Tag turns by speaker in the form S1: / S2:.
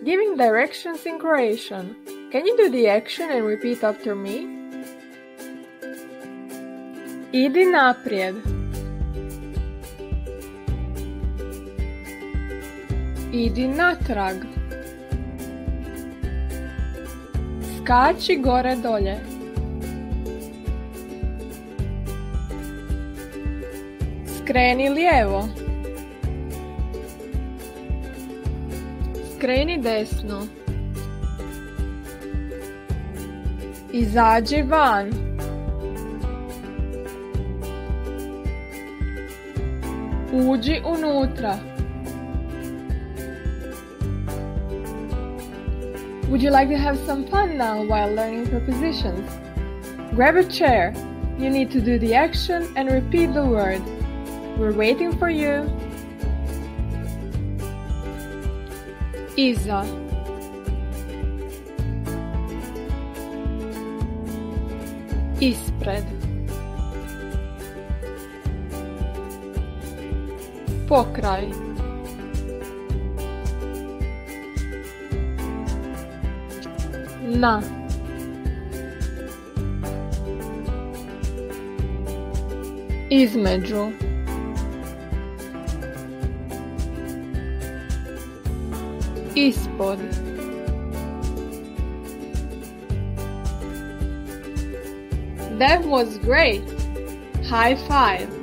S1: Giving directions in Croatian. Can you do the action and repeat after me? Idi naprijed. Idi natrag. Skači gore dolje. Skreni lijevo. Skreni desno. Izađi van. Uđi unutra. Would you like to have some fun now while learning prepositions? Grab a chair. You need to do the action and repeat the word. We're waiting for you. Iza. Ispred. Pokraj. Na. Između. Ispod. That was great! High five!